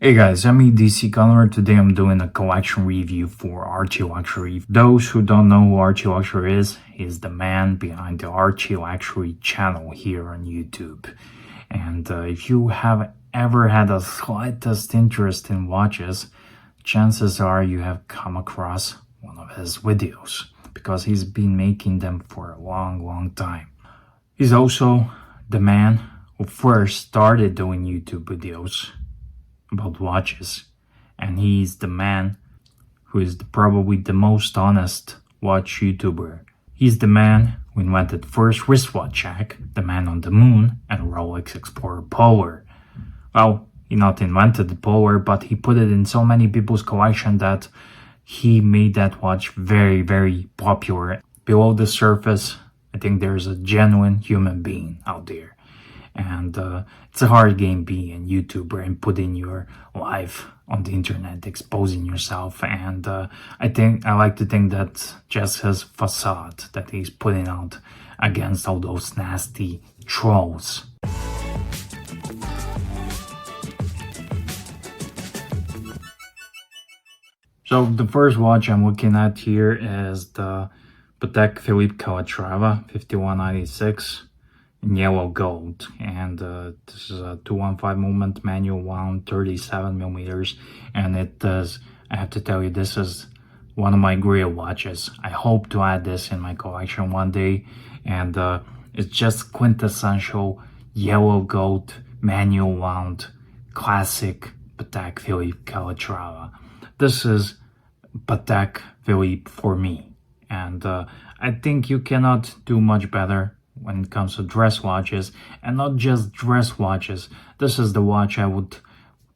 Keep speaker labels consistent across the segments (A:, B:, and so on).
A: Hey guys, I'm DC Conner. Today I'm doing a collection review for Archieluxury. Those who don't know who Archieluxury is, he's the man behind the Archieluxury channel here on YouTube. And if you have ever had the slightest interest in watches, chances are you have come across one of his videos because he's been making them for a long time. He's also the man who first started doing YouTube videos about watches, and he's the man who is probably the most honest watch YouTuber. He's the man who invented first wristwatch check, the man on the moon, and Rolex Explorer Polar. Well, he not invented the Polar, but he put it in so many people's collection that he made that watch very popular. Below the surface, I think there's a genuine human being out there. And it's a hard game being a YouTuber and putting your life on the internet, exposing yourself. And I like to think that just his facade that he's putting out against all those nasty trolls. So the first watch I'm looking at here is the Patek Philippe Calatrava 5196. In yellow gold, and this is a 215 movement manual wound 37 millimeters, and it does, I have to tell you, this is one of my grail watches. I hope to add this in my collection one day, and it's just quintessential yellow gold manual wound classic Patek Philippe Calatrava. This is Patek Philippe for me, and I think you cannot do much better when it comes to dress watches, and not just dress watches. This is the watch I would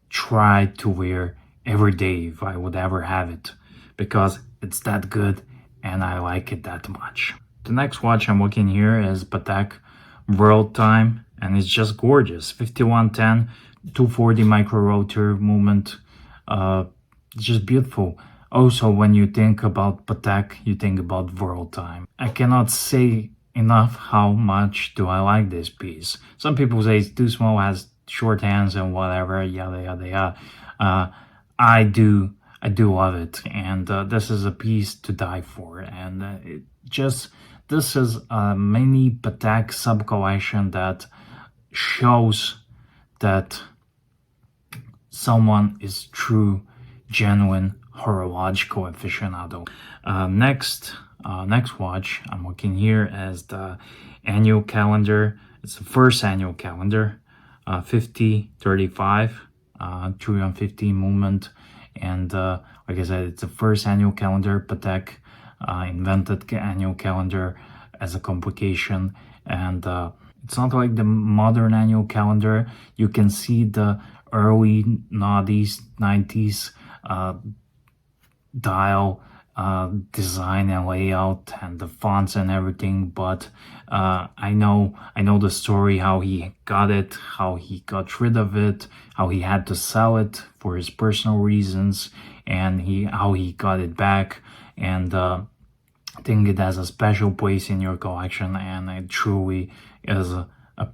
A: try to wear every day if I would ever have it, because it's that good and I like it that much. The next watch I'm looking here is Patek World Time, and it's just gorgeous. 5110, 240 micro rotor movement, it's just beautiful. Also, when you think about Patek, you think about World Time. I cannot say enough how much do I like this piece. Some people say it's too small, has short hands and whatever, yada. I do love it, and this is a piece to die for. And this is a mini Patek sub-collection that shows that someone is true, genuine horological aficionado. Next watch I'm looking here as the annual calendar. It's the first annual calendar, 5035, 315 movement, and like I said, it's the first annual calendar. Patek invented annual calendar as a complication, and it's not like the modern annual calendar. You can see the early 90s dial design and layout and the fonts and everything, but I know the story, how he got it, how he got rid of it, how he had to sell it for his personal reasons, and how he got it back. And I think it has a special place in your collection, and it truly is a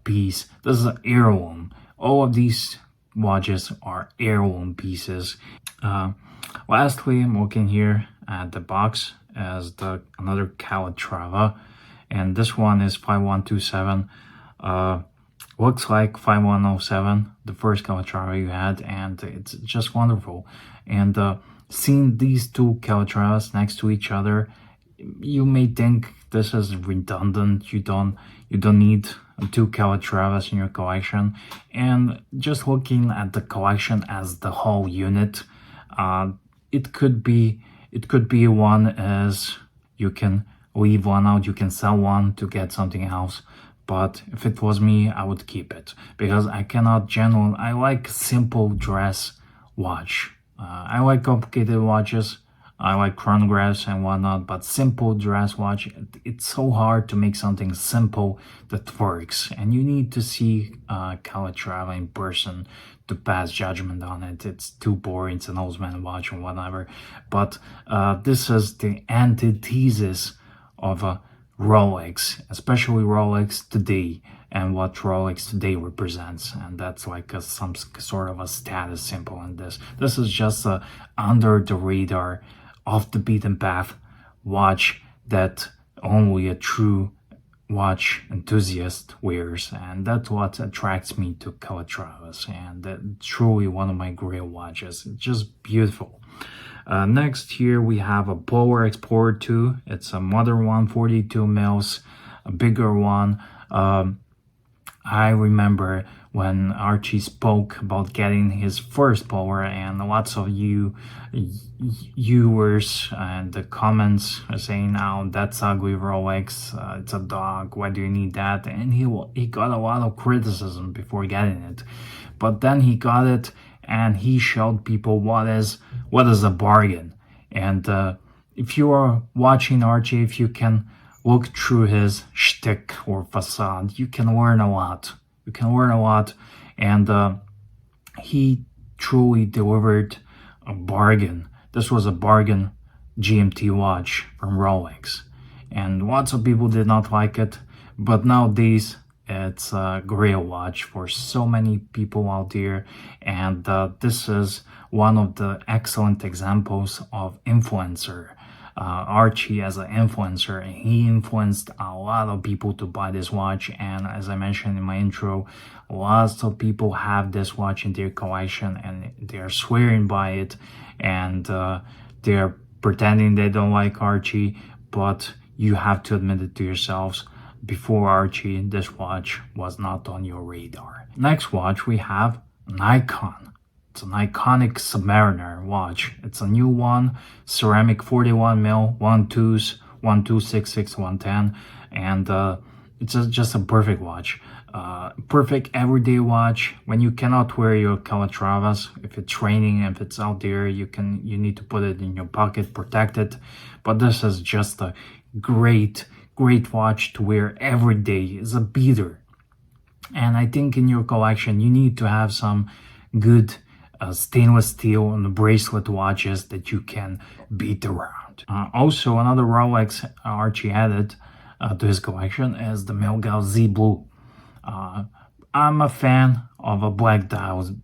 A: piece. This is an heirloom. All of these watches are heirloom pieces. Lastly, I'm looking here at the box as another Calatrava, and this one is 5127. Looks like 5107, the first Calatrava you had, and it's just wonderful. And seeing these two Calatravas next to each other, you may think this is redundant. You don't need two Calatravas in your collection. And just looking at the collection as the whole unit, it could be one as you can leave one out, you can sell one to get something else. But if it was me, I would keep it, because I like simple dress watch. I like complicated watches, I like chronographs and whatnot, but simple dress watch, it's so hard to make something simple that works, and you need to see Calatrava in person to pass judgment on it. It's too boring, it's an old man watch and whatever. But this is the antithesis of a Rolex, especially Rolex today. and what Rolex today represents, and that's like some sort of a status symbol in this. This is just a under the radar, off the beaten path watch that only a true watch enthusiast wears, and that's what attracts me to Calatravas, and truly one of my great watches. It's just beautiful. Next here we have a Rolex Explorer II. It's a modern one, 42 mils, a bigger one. I remember when Archie spoke about getting his first Polar, and lots of you viewers and the comments are saying, "Oh, that's ugly Rolex. It's a dog. Why do you need that?" And he got a lot of criticism before getting it, but then he got it, and he showed people what is a bargain. And if you are watching Archie, if you can look through his shtick or facade, you can learn a lot. You can learn a lot, and he truly delivered a bargain. This was a bargain GMT watch from Rolex, and lots of people did not like it, but nowadays it's a great watch for so many people out there, and this is one of the excellent examples of influencer. Archie as an influencer, and he influenced a lot of people to buy this watch, and as I mentioned in my intro, lots of people have this watch in their collection and they're swearing by it, and they're pretending they don't like Archie, but you have to admit it to yourselves, before Archie, this watch was not on your radar. Next watch we have an icon. It's an iconic Submariner watch. It's a new one, ceramic 41 mil, 1.2s, 1266, 110, and it's just a perfect watch. Perfect everyday watch when you cannot wear your Calatravas. If it's raining, if it's out there, you need to put it in your pocket, protect it. But this is just a great watch to wear every day. It's a beater, and I think in your collection you need to have some good stainless steel and bracelet watches that you can beat around. Also, another Rolex Archie added to his collection is the Milgauss Z Blue. I'm a fan of a black dial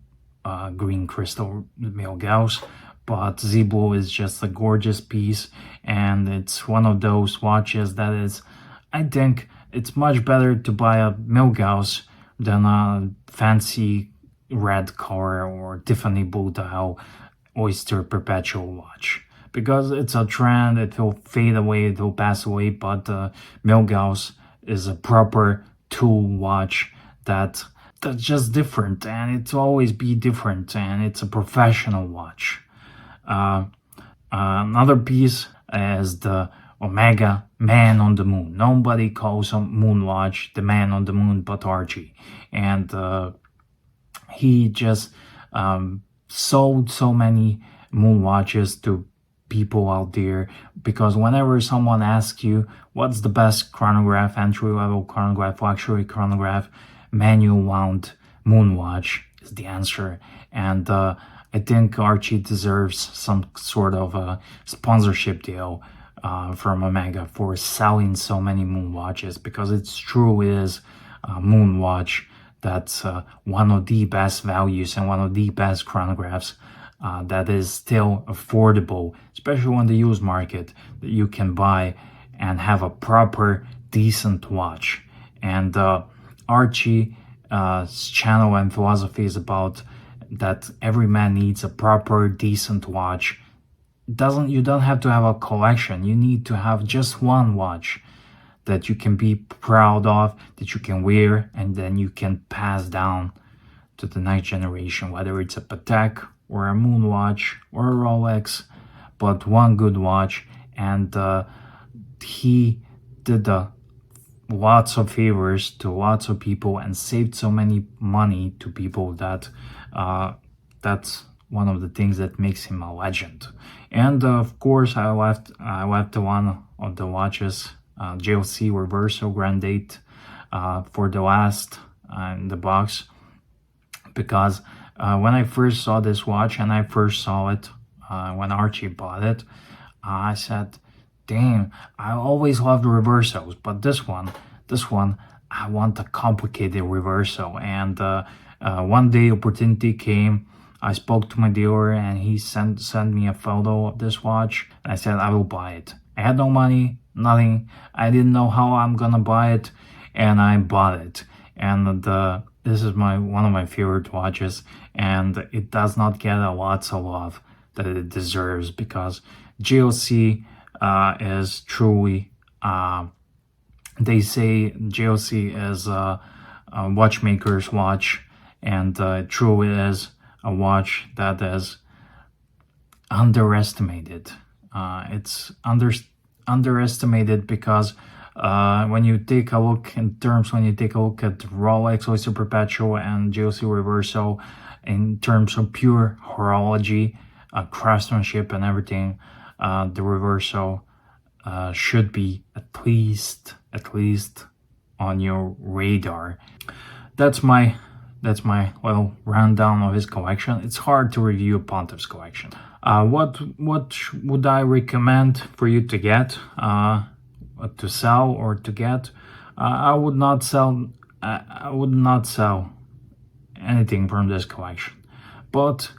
A: green crystal Milgauss, but Z Blue is just a gorgeous piece, and it's one of those watches that is, I think it's much better to buy a Milgauss than a fancy red color or Tiffany blue dial Oyster perpetual watch, because it's a trend. It will fade away, it will pass away, but Milgauss is a proper tool watch that's just different, and it's always be different, and it's a professional watch. Another piece is the Omega Man on the Moon. Nobody calls a moon watch the Man on the Moon but Archie, and he just sold so many moon watches to people out there, because whenever someone asks you what's the best chronograph, entry-level chronograph, luxury chronograph, manual wound moon watch is the answer. And I think Archie deserves some sort of a sponsorship deal from Omega for selling so many moon watches, because it truly is a moon watch that's one of the best values and one of the best chronographs that is still affordable, especially on the used market, that you can buy and have a proper, decent watch. And Archie's channel and philosophy is about that every man needs a proper, decent watch. You don't have to have a collection. You need to have just one watch that you can be proud of, that you can wear, and then you can pass down to the next generation, whether it's a Patek or a moon watch or a Rolex, but one good watch. And he did lots of favors to lots of people and saved so many money to people that that's one of the things that makes him a legend. And of course, I left one of the watches, Jaeger-LeCoultre Reverso Grand Date, for the last in the box, because when I first saw this watch, and I first saw it when Archie bought it, I said, damn, I always loved Reversos, but this one I want a complicated Reverso. And one day opportunity came. I spoke to my dealer and he sent me a photo of this watch. And I said, I will buy it. I had no money, nothing. I didn't know how I'm gonna buy it, and I bought it. And this is one of my favorite watches, and it does not get a lots of love that it deserves, because JLC is truly, they say JLC is a watchmaker's watch, and it truly is a watch that is underestimated. It's underestimated because when you take a look at Rolex Oyster Perpetual and JLC Reverso, in terms of pure horology, craftsmanship and everything, the Reverso should be at least on your radar. That's my little rundown of his collection. It's hard to review a Pontiff's collection. What would I recommend for you to get, to sell or to get? I would not sell. I would not sell anything from this collection. But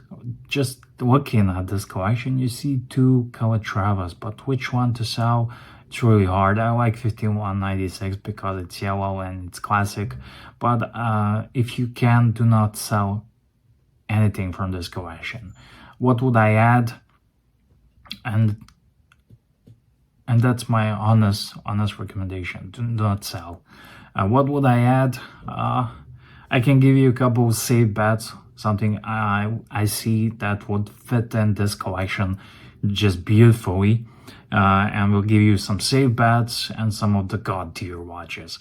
A: just looking at this collection, you see two Calatravas. But which one to sell? It's really hard. I like 5196 because it's yellow and it's classic. But if you can, do not sell anything from this collection. What would I add? And that's my honest recommendation. Do not sell. What would I add? I can give you a couple of safe bets. Something I see that would fit in this collection just beautifully. And we'll give you some safe bets and some of the god tier watches.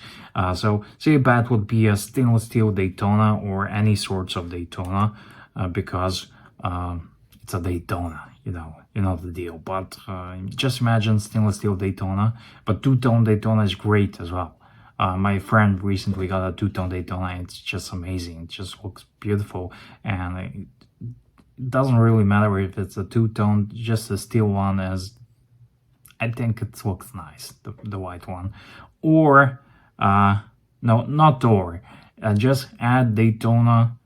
A: So safe bet would be a stainless steel Daytona or any sorts of Daytona, because it's a Daytona, you know the deal. But just imagine stainless steel Daytona, but two-tone Daytona is great as well. My friend recently got a two-tone Daytona, and it's just amazing. It just looks beautiful, and it doesn't really matter if it's a two-tone. Just the steel one is, I think it looks nice, the white one. Or no, not or. Just add Daytona,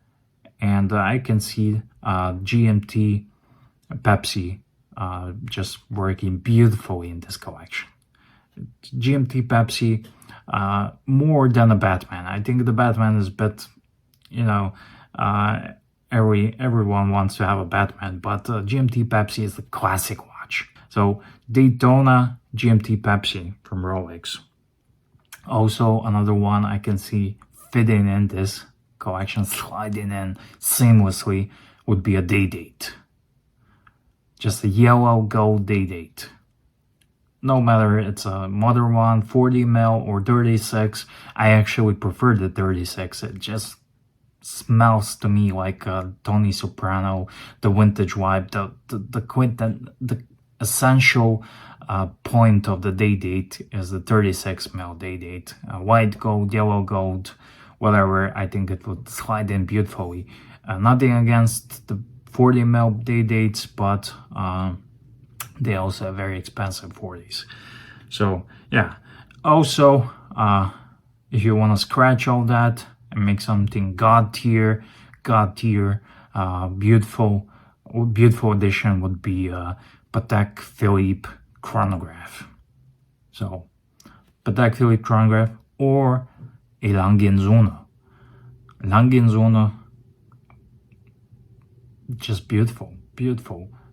A: and I can see GMT Pepsi just working beautifully in this collection. GMT Pepsi, more than a Batman. I think the Batman is a bit, everyone wants to have a Batman, but GMT Pepsi is the classic watch. So Daytona GMT Pepsi from Rolex. Also another one I can see fitting in this collection, sliding in seamlessly, would be a Day-Date. Just a yellow gold Day-Date. No matter it's a modern one, 40 mil or 36, I actually prefer the 36. It just smells to me like Tony Soprano, the vintage vibe, the essential point of the Day-Date is the 36 mil Day-Date. White gold, yellow gold, whatever. I think it would slide in beautifully. Nothing against the 40 mil Day-Dates, but they also have very expensive 40s. So yeah. Also, if you want to scratch all that and make something god tier, beautiful addition would be Patek Philippe chronograph. So Patek Philippe chronograph or a Langenzone. Just beautiful.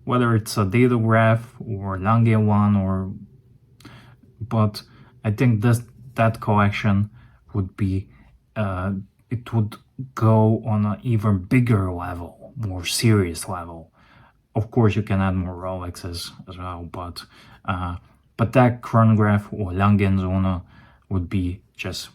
A: Whether it's a datograph or Lange one, but I think that collection would be, it would go on an even bigger level, more serious level. Of course, you can add more Rolexes as well, but that chronograph or Langenzone would be just